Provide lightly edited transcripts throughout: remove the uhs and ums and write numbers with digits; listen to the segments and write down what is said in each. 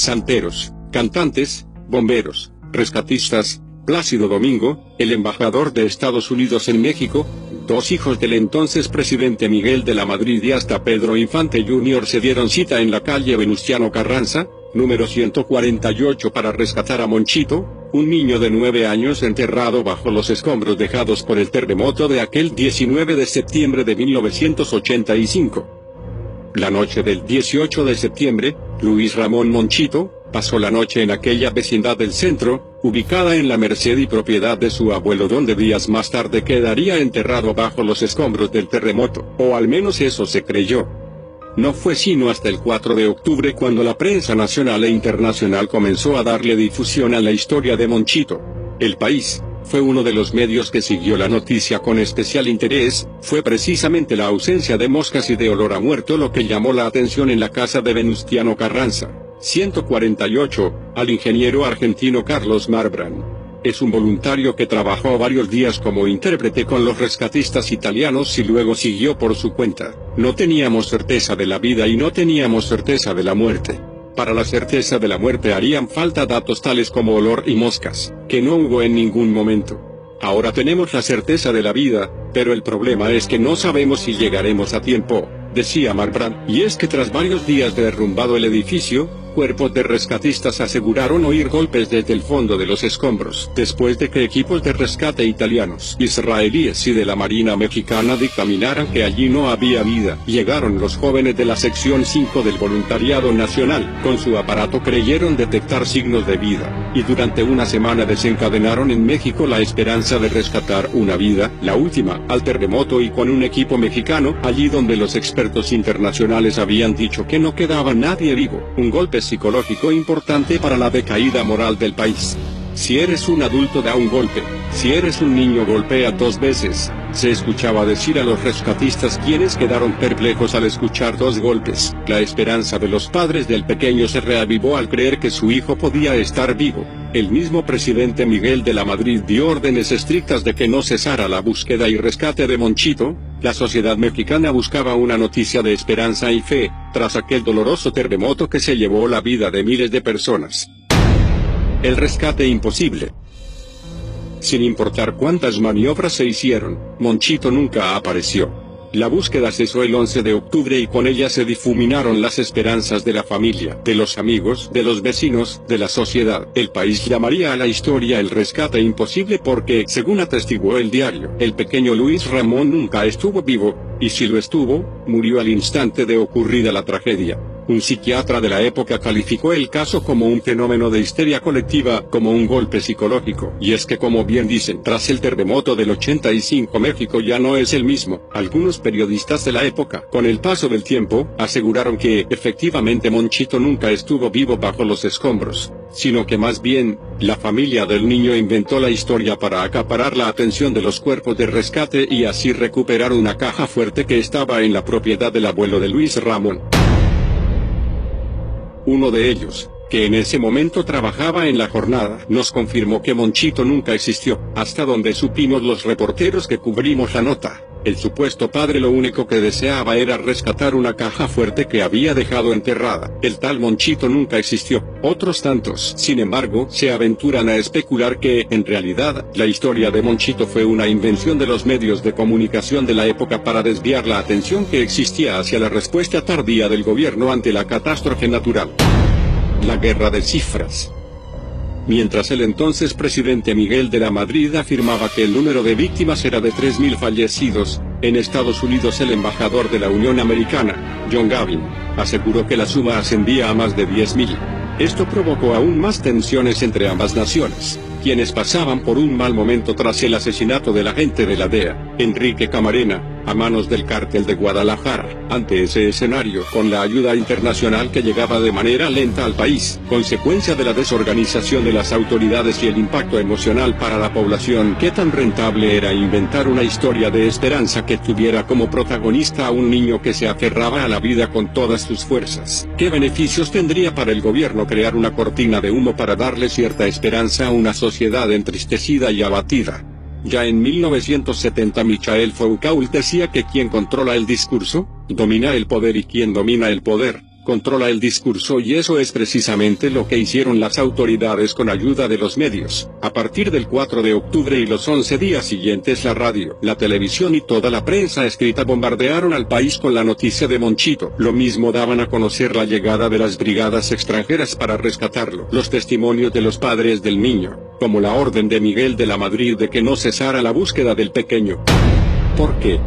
santeros, cantantes, bomberos, rescatistas, Plácido Domingo, el embajador de Estados Unidos en México, dos hijos del entonces presidente Miguel de la Madrid y hasta Pedro Infante Jr. se dieron cita en la calle Venustiano Carranza, número 148 para rescatar a Monchito, un niño de 9 años enterrado bajo los escombros dejados por el terremoto de aquel 19 de septiembre de 1985. La noche del 18 de septiembre, Luis Ramón Monchito pasó la noche en aquella vecindad del centro, ubicada en la Merced y propiedad de su abuelo, donde días más tarde quedaría enterrado bajo los escombros del terremoto, o al menos eso se creyó. No fue sino hasta el 4 de octubre cuando la prensa nacional e internacional comenzó a darle difusión a la historia de Monchito. El País fue uno de los medios que siguió la noticia con especial interés. Fue precisamente la ausencia de moscas y de olor a muerto lo que llamó la atención en la casa de Venustiano Carranza, 148, al ingeniero argentino Carlos Marbrán. Es un voluntario que trabajó varios días como intérprete con los rescatistas italianos y luego siguió por su cuenta. No teníamos certeza de la vida y no teníamos certeza de la muerte. Para la certeza de la muerte harían falta datos tales como olor y moscas, que no hubo en ningún momento. Ahora tenemos la certeza de la vida, pero el problema es que no sabemos si llegaremos a tiempo, decía Marbrán. Y es que tras varios días de derrumbado el edificio, cuerpos de rescatistas aseguraron oír golpes desde el fondo de los escombros, después de que equipos de rescate italianos, israelíes y de la Marina mexicana dictaminaran que allí no había vida. Llegaron los jóvenes de la sección 5 del Voluntariado Nacional, con su aparato creyeron detectar signos de vida, y durante una semana desencadenaron en México la esperanza de rescatar una vida, la última, al terremoto, y con un equipo mexicano, allí donde los expertos internacionales habían dicho que no quedaba nadie vivo. Un golpe psicológico importante para la decaída moral del país. Si eres un adulto, da un golpe; si eres un niño, golpea 2 veces, se escuchaba decir a los rescatistas, quienes quedaron perplejos al escuchar 2 golpes. La esperanza de los padres del pequeño se reavivó al creer que su hijo podía estar vivo. El mismo presidente Miguel de la Madrid dio órdenes estrictas de que no cesara la búsqueda y rescate de Monchito. La sociedad mexicana buscaba una noticia de esperanza y fe, tras aquel doloroso terremoto que se llevó la vida de miles de personas. El rescate imposible. Sin importar cuántas maniobras se hicieron, Monchito nunca apareció. La búsqueda cesó el 11 de octubre y con ella se difuminaron las esperanzas de la familia, de los amigos, de los vecinos, de la sociedad. El País llamaría a la historia el rescate imposible porque, según atestiguó el diario, el pequeño Luis Ramón nunca estuvo vivo, y si lo estuvo, murió al instante de ocurrida la tragedia. Un psiquiatra de la época calificó el caso como un fenómeno de histeria colectiva, como un golpe psicológico. Y es que, como bien dicen, tras el terremoto del 85 México ya no es el mismo. Algunos periodistas de la época, con el paso del tiempo, aseguraron que, efectivamente, Monchito nunca estuvo vivo bajo los escombros, sino que más bien, la familia del niño inventó la historia para acaparar la atención de los cuerpos de rescate y así recuperar una caja fuerte que estaba en la propiedad del abuelo de Luis Ramón. Uno de ellos, que en ese momento trabajaba en la jornada, nos confirmó que Monchito nunca existió. Hasta donde supimos los reporteros que cubrimos la nota, el supuesto padre lo único que deseaba era rescatar una caja fuerte que había dejado enterrada. El tal Monchito nunca existió. Otros tantos, sin embargo, se aventuran a especular que, en realidad, la historia de Monchito fue una invención de los medios de comunicación de la época para desviar la atención que existía hacia la respuesta tardía del gobierno ante la catástrofe natural. La guerra de cifras. Mientras el entonces presidente Miguel de la Madrid afirmaba que el número de víctimas era de 3.000 fallecidos, en Estados Unidos el embajador de la Unión Americana, John Gavin, aseguró que la suma ascendía a más de 10.000. Esto provocó aún más tensiones entre ambas naciones, quienes pasaban por un mal momento tras el asesinato del agente de la DEA, Enrique Camarena, a manos del Cártel de Guadalajara. Ante ese escenario, con la ayuda internacional que llegaba de manera lenta al país, consecuencia de la desorganización de las autoridades y el impacto emocional para la población, ¿qué tan rentable era inventar una historia de esperanza que tuviera como protagonista a un niño que se aferraba a la vida con todas sus fuerzas? ¿Qué beneficios tendría para el gobierno crear una cortina de humo para darle cierta esperanza a una sociedad entristecida y abatida? Ya en 1970 Michael Foucault decía que quien controla el discurso, domina el poder, y quien domina el poder, controla el discurso y eso es precisamente lo que hicieron las autoridades con ayuda de los medios. A partir del 4 de octubre y los 11 días siguientes la radio, la televisión y toda la prensa escrita bombardearon al país con la noticia de Monchito. Lo mismo daban a conocer la llegada de las brigadas extranjeras para rescatarlo, los testimonios de los padres del niño, como la orden de Miguel de la Madrid de que no cesara la búsqueda del pequeño. ¿Por qué?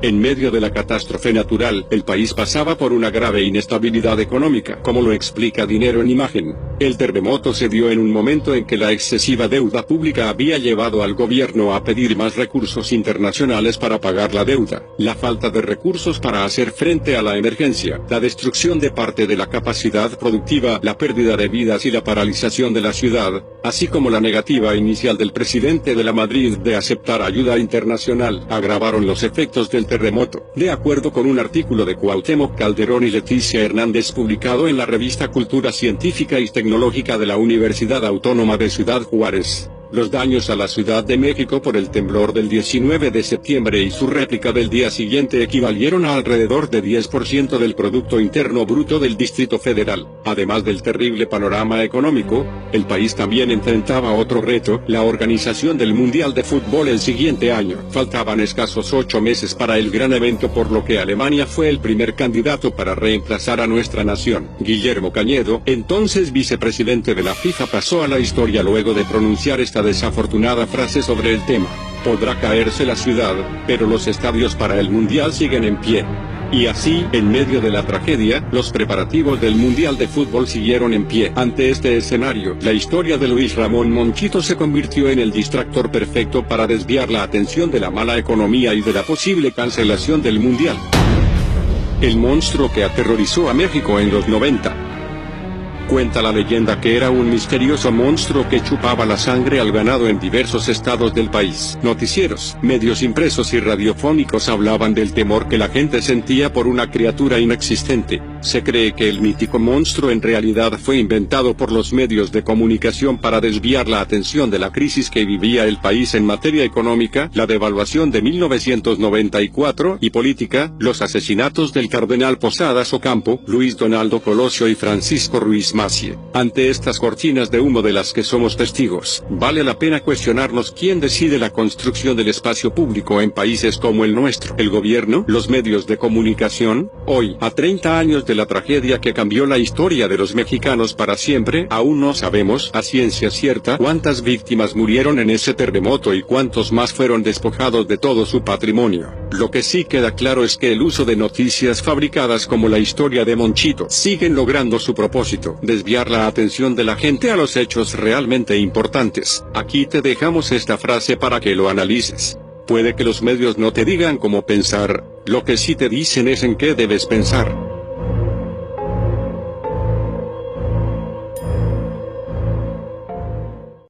En medio de la catástrofe natural, el país pasaba por una grave inestabilidad económica, como lo explica Dinero en Imagen. El terremoto se dio en un momento en que la excesiva deuda pública había llevado al gobierno a pedir más recursos internacionales para pagar la deuda, la falta de recursos para hacer frente a la emergencia, la destrucción de parte de la capacidad productiva, la pérdida de vidas y la paralización de la ciudad, así como la negativa inicial del presidente de la Madrid de aceptar ayuda internacional, agravaron los efectos del terremoto. De acuerdo con un artículo de Cuauhtémoc Calderón y Leticia Hernández publicado en la revista Cultura Científica y Tecnológica de la Universidad Autónoma de Ciudad Juárez, los daños a la Ciudad de México por el temblor del 19 de septiembre y su réplica del día siguiente equivalieron a alrededor de 10% del Producto Interno Bruto del Distrito Federal. Además del terrible panorama económico, el país también enfrentaba otro reto, la organización del Mundial de Fútbol el siguiente año. Faltaban escasos 8 meses para el gran evento, por lo que Alemania fue el primer candidato para reemplazar a nuestra nación. Guillermo Cañedo, entonces vicepresidente de la FIFA, pasó a la historia luego de pronunciar esta desafortunada frase sobre el tema: podrá caerse la ciudad, pero los estadios para el Mundial siguen en pie. Y así, en medio de la tragedia, los preparativos del Mundial de Fútbol siguieron en pie. Ante este escenario, la historia de Luis Ramón Monchito se convirtió en el distractor perfecto para desviar la atención de la mala economía y de la posible cancelación del Mundial. El monstruo que aterrorizó a México en los 90. Cuenta la leyenda que era un misterioso monstruo que chupaba la sangre al ganado en diversos estados del país. Noticieros, medios impresos y radiofónicos hablaban del temor que la gente sentía por una criatura inexistente. Se cree que el mítico monstruo en realidad fue inventado por los medios de comunicación para desviar la atención de la crisis que vivía el país en materia económica, la devaluación de 1994 y política, los asesinatos del cardenal Posadas Ocampo, Luis Donaldo Colosio y Francisco Ruiz Massieu. Ante estas cortinas de humo de las que somos testigos, vale la pena cuestionarnos quién decide la construcción del espacio público en países como el nuestro. ¿El gobierno? ¿Los medios de comunicación? Hoy, a 30 años de la tragedia que cambió la historia de los mexicanos para siempre, aún no sabemos a ciencia cierta cuántas víctimas murieron en ese terremoto y cuántos más fueron despojados de todo su patrimonio. Lo que sí queda claro es que el uso de noticias fabricadas como la historia de Monchito siguen logrando su propósito: desviar la atención de la gente a los hechos realmente importantes. Aquí te dejamos esta frase para que lo analices. Puede que los medios no te digan cómo pensar, lo que sí te dicen es en qué debes pensar.